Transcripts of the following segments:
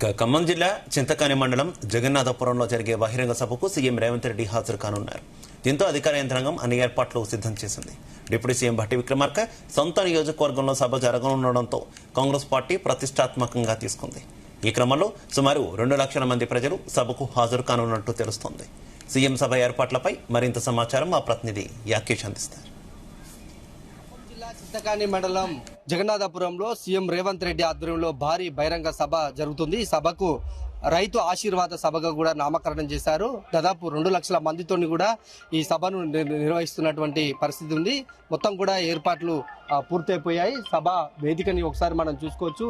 ఖమ్మం జిల్లా చింతకాని మండలం జగన్నాథపురంలో జరిగే బహిరంగ సభకు సీఎం రేవంత్ రెడ్డి హాజరు కానున్నారు. దీంతో అధికార యంత్రాంగం అన్ని ఏర్పాట్లు సిద్ధం చేసింది. డిప్యూటీ సీఎం భట్టి విక్రమార్క సొంత నియోజకవర్గంలో సభ జరగనుండడంతో కాంగ్రెస్ పార్టీ ప్రతిష్టాత్మకంగా తీసుకుంది. ఈ క్రమంలో సుమారు 2 లక్షల మంది ప్రజలు సభకు హాజరు కానున్నట్టు తెలుస్తోంది. సీఎం సభ ఏర్పాట్లపై మరింత సమాచారం మా ప్రతినిధి యాకేష్ అందిస్తారు. చింతకాని మండలం జగన్నాథపురంలో సీఎం రేవంత్ రెడ్డి ఆధ్వర్యంలో భారీ బహిరంగ సభ జరుగుతుంది. ఈ సభకు రైతు ఆశీర్వాద సభగా కూడా నామకరణం చేశారు. దాదాపు 2 లక్షల మందితో కూడా ఈ సభను నిర్వహిస్తున్నటువంటి పరిస్థితి ఉంది. మొత్తం కూడా ఏర్పాట్లు పూర్తయిపోయాయి. సభ వేదికని ఒకసారి మనం చూసుకోవచ్చు.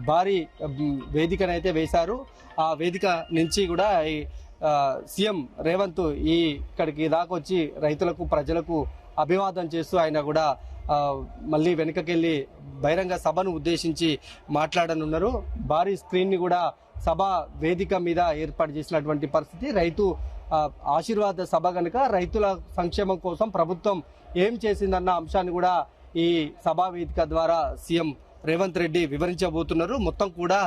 భారీ వేదికనైతే వేశారు. ఆ వేదిక నుంచి కూడా సీఎం రేవంత్ ఇక్కడికి దాకా వచ్చి రైతులకు ప్రజలకు అభివాదం చేస్తూ ఆయన కూడా మళ్ళీ వెనుకకెళ్లి బహిరంగ సభను ఉద్దేశించి మాట్లాడనున్నారు. భారీ స్క్రీన్ ని కూడా సభ వేదిక మీద ఏర్పాటు చేసినటువంటి పరిస్థితి. రైతు ఆశీర్వాద సభ కనుక రైతుల సంక్షేమం కోసం ప్రభుత్వం ఏం చేసిందన్న అంశాన్ని కూడా ఈ సభా వేదిక ద్వారా సీఎం రేవంత్ రెడ్డి వివరించబోతున్నారు. మొత్తం కూడా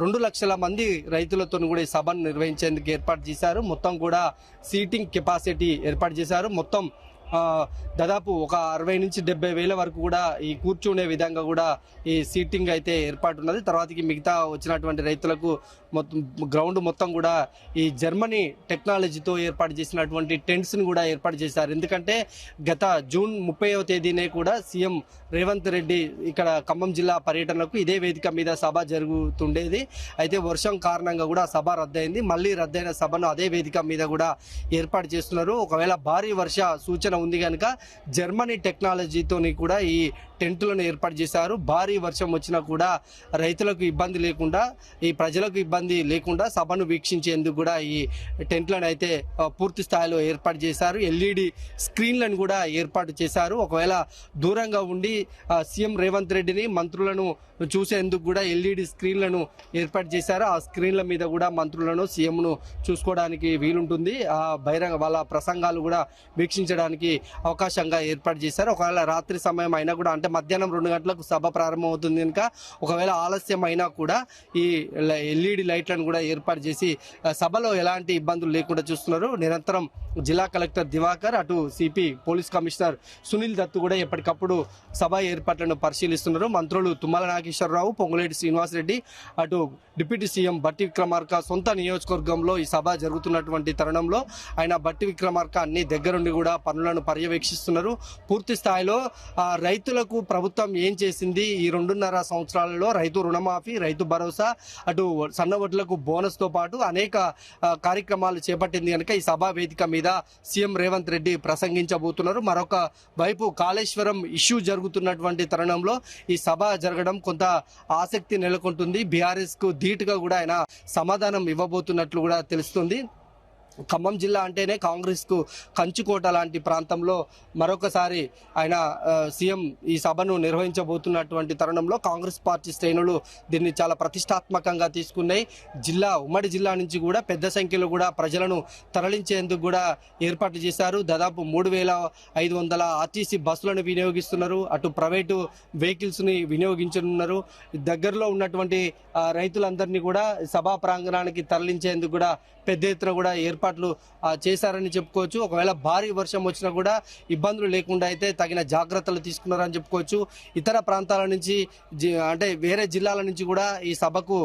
2 లక్షల మంది రైతులతో కూడా ఈ సభను నిర్వహించేందుకు ఏర్పాటు చేశారు. మొత్తం కూడా సీటింగ్ కెపాసిటీ ఏర్పాటు చేశారు. మొత్తం దాదాపు ఒక 60 నుంచి 70 వేల వరకు కూడా ఈ కూర్చునే విధంగా కూడా ఈ సీటింగ్ అయితే ఏర్పాటు ఉన్నది. తర్వాతకి మిగతా వచ్చినటువంటి రైతులకు మొత్తం గ్రౌండ్ మొత్తం కూడా ఈ జర్మనీ టెక్నాలజీతో ఏర్పాటు చేసినటువంటి టెంట్స్ ని కూడా ఏర్పాటు చేశారు. ఎందుకంటే గత జూన్ 30వ తేదీనే కూడా సీఎం రేవంత్ రెడ్డి ఇక్కడ ఖమ్మం జిల్లా పర్యటనకు ఇదే వేదిక మీద సభ జరుగుతుండేది. అయితే వర్షం కారణంగా కూడా సభ రద్దయింది. మళ్ళీ రద్దయిన సభను అదే వేదిక మీద కూడా ఏర్పాటు చేస్తున్నారు. ఒకవేళ భారీ వర్ష సూచన ఉంది కనుక జర్మనీ టెక్నాలజీతోని కూడా ఈ టెంట్లను ఏర్పాటు చేశారు. భారీ వర్షం వచ్చినా కూడా రైతులకు ఇబ్బంది లేకుండా, ఈ ప్రజలకు ఇబ్బంది లేకుండా సభను వీక్షించేందుకు కూడా ఈ టెంట్లను అయితే పూర్తి స్థాయిలో ఏర్పాటు చేశారు. ఎల్ఈడి స్క్రీన్లను కూడా ఏర్పాటు చేశారు. ఒకవేళ దూరంగా ఉండి సీఎం రేవంత్ రెడ్డిని మంత్రులను చూసేందుకు కూడా ఎల్ఈడి స్క్రీన్లను ఏర్పాటు చేశారు. ఆ స్క్రీన్ల మీద కూడా మంత్రులను సీఎంను చూసుకోవడానికి వీలుంటుంది. ఆ బహిరంగ వాళ్ళ ప్రసంగాలు కూడా వీక్షించడానికి అవకాశంగా ఏర్పాటు చేశారు. ఒకవేళ రాత్రి సమయం అయినా కూడా, అంటే మధ్యాహ్నం 2 గంటలకు సభ ప్రారంభమవుతుంది కనుక ఒకవేళ ఆలస్యం అయినా కూడా ఈ ఎల్ఈడి లైట్లను కూడా ఏర్పాటు చేసి సభలో ఎలాంటి ఇబ్బందులు లేకుండా చూస్తున్నారు. నిరంతరం జిల్లా కలెక్టర్ దివాకర్, అటు CP police commissioner Sunil Dattu కూడా ఎప్పటికప్పుడు సభ ఏర్పాట్లను పరిశీలిస్తున్నారు. మంత్రులు తుమ్మల నాగేశ్వరరావు, పొంగులేటి శ్రీనివాసరెడ్డి, అటు డిప్యూటీ సీఎం భట్టి విక్రమార్క సొంత నియోజకవర్గంలో ఈ సభ జరుగుతున్నటువంటి తరుణంలో ఆయన భట్టి విక్రమార్క అన్ని దగ్గరుండి కూడా పనులను పర్యవేక్షిస్తున్నారు. పూర్తి స్థాయిలో రైతులకు ప్రభుత్వం ఏం చేసింది, ఈ 2.5 సంవత్సరాలలో రైతు రుణమాఫీ, రైతు భరోసా, అటు సన్నవడ్లకు బోనస్ తో పాటు అనేక కార్యక్రమాలు చేపట్టింది కనుక ఈ సభా వేదిక మీద సీఎం రేవంత్ రెడ్డి ప్రసంగించబోతున్నారు. మరొక వైపు కాళేశ్వరం ఇష్యూ జరుగుతున్నటువంటి తరుణంలో ఈ సభ జరగడం కొంత ఆసక్తి నెలకొంటుంది. బీఆర్ఎస్ కు ధీటుగా కూడా ఆయన సమాధానం ఇవ్వబోతున్నట్లు కూడా తెలుస్తుంది. ఖమ్మం జిల్లా అంటేనే కాంగ్రెస్ కు కంచుకోట లాంటి ప్రాంతంలో మరొకసారి ఆయన సీఎం ఈ సభను నిర్వహించబోతున్నటువంటి తరుణంలో కాంగ్రెస్ పార్టీ శ్రేణులు దీన్ని చాలా ప్రతిష్టాత్మకంగా తీసుకున్నాయి. ఉమ్మడి జిల్లా నుంచి కూడా పెద్ద సంఖ్యలో కూడా ప్రజలను తరలించేందుకు కూడా ఏర్పాటు చేశారు. దాదాపు 3,500 ఆర్టీసీ బస్సులను వినియోగిస్తున్నారు. అటు ప్రైవేటు వెహికల్స్ ని వినియోగించనున్నారు. దగ్గరలో ఉన్నటువంటి రైతులందరినీ కూడా సభా ప్రాంగణానికి తరలించేందుకు కూడా పెద్ద ఎత్తున కూడా ఏర్పాట్లు చేశారని చెప్పుకోవచ్చు. ఒకవేళ భారీ వర్షం వచ్చినా కూడా ఇబ్బందులు లేకుండా అయితే తగిన జాగ్రత్తలు తీసుకున్నారని చెప్పుకోవచ్చు. ఇతర ప్రాంతాల నుంచి, అంటే వేరే జిల్లాల నుంచి కూడా ఈ సభకు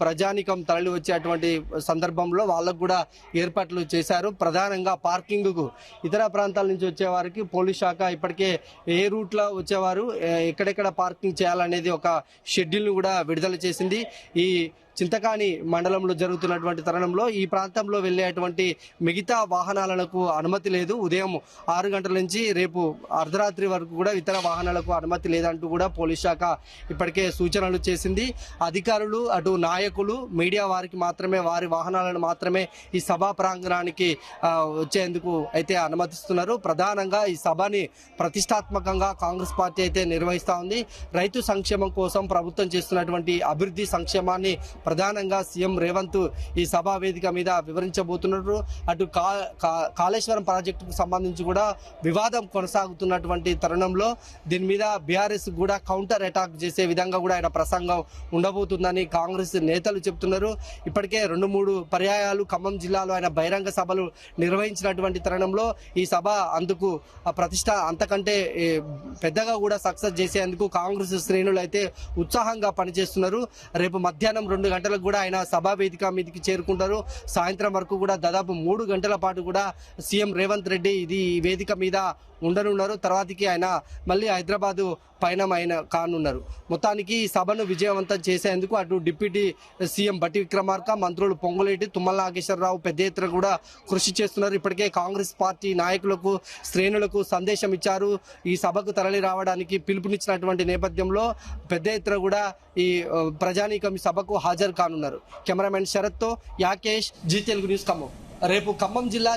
ప్రజానికం తరలి వచ్చేటువంటి సందర్భంలో వాళ్ళకు కూడా ఏర్పాట్లు చేశారు. ప్రధానంగా పార్కింగ్కు ఇతర ప్రాంతాల నుంచి వచ్చేవారికి పోలీస్ శాఖ ఇప్పటికే ఏ రూట్లో వచ్చేవారు ఎక్కడెక్కడ పార్కింగ్ చేయాలనేది ఒక షెడ్యూల్ను కూడా విడుదల చేసింది. ఈ చింతకాని మండలంలో జరుగుతున్నటువంటి తరుణంలో ఈ ప్రాంతంలో వెళ్లేటువంటి మిగతా వాహనాలకు అనుమతి లేదు. ఉదయం 6 గంటల నుంచి రేపు అర్ధరాత్రి వరకు కూడా ఇతర వాహనాలకు అనుమతి లేదంటూ కూడా పోలీస్ శాఖ ఇప్పటికే సూచనలు చేసింది. అధికారులు, అటు నాయకులు, మీడియా వారికి మాత్రమే, వారి వాహనాలను మాత్రమే ఈ సభా ప్రాంగణానికి వచ్చేందుకు అయితే అనుమతిస్తున్నారు. ప్రధానంగా ఈ సభని ప్రతిష్టాత్మకంగా కాంగ్రెస్ పార్టీ అయితే నిర్వహిస్తా ఉంది. రైతు సంక్షేమం కోసం ప్రభుత్వం చేస్తున్నటువంటి అభివృద్ధి సంక్షేమాన్ని ప్రధానంగా సీఎం రేవంత్ ఈ సభా వేదిక మీద వివరించబోతున్నారు. అటు కాళేశ్వరం ప్రాజెక్టుకు సంబంధించి కూడా వివాదం కొనసాగుతున్నటువంటి తరుణంలో దీని మీద బీఆర్ఎస్ కూడా కౌంటర్ అటాక్ చేసే విధంగా కూడా ఆయన ప్రసంగం ఉండబోతుందని కాంగ్రెస్ నేతలు చెప్తున్నారు. ఇప్పటికే 2-3 పర్యాయాలు ఖమ్మం జిల్లాలో ఆయన బహిరంగ సభలు నిర్వహించినటువంటి తరుణంలో ఈ సభ అందుకు ప్రతిష్ట అంతకంటే పెద్దగా కూడా సక్సెస్ చేసేందుకు కాంగ్రెస్ శ్రేణులు అయితే ఉత్సాహంగా పనిచేస్తున్నారు. రేపు మధ్యాహ్నం 2 గంటలకు కూడా ఆయన సభా వేదిక మీదకి చేరుకుంటారు. సాయంత్రం వరకు కూడా దాదాపు 3 గంటల పాటు కూడా సీఎం రేవంత్ రెడ్డి ఈ వేదిక మీద ఉండనున్నారు. తర్వాతకి ఆయన మళ్ళీ హైదరాబాదు పయనం కానున్నారు. మొత్తానికి ఈ సభను విజయవంతం చేసేందుకు అటు డిప్యూటీ సీఎం బట్టి విక్రమార్క, మంత్రులు పొంగులేటి, తుమ్మల నాగేశ్వరరావు పెద్ద ఎత్తున కూడా కృషి చేస్తున్నారు. ఇప్పటికే కాంగ్రెస్ పార్టీ నాయకులకు శ్రేణులకు సందేశం ఇచ్చారు. ఈ సభకు తరలి రావడానికి పిలుపునిచ్చినటువంటి నేపథ్యంలో పెద్ద ఎత్తున కూడా ఈ ప్రజానీకం సభకు హాజరు కానున్నారు. కెమెరామెన్ శరత్తో యాకేష్, జీ తెలుగు న్యూస్ ఖమ్మం. రేపు ఖమ్మం జిల్లా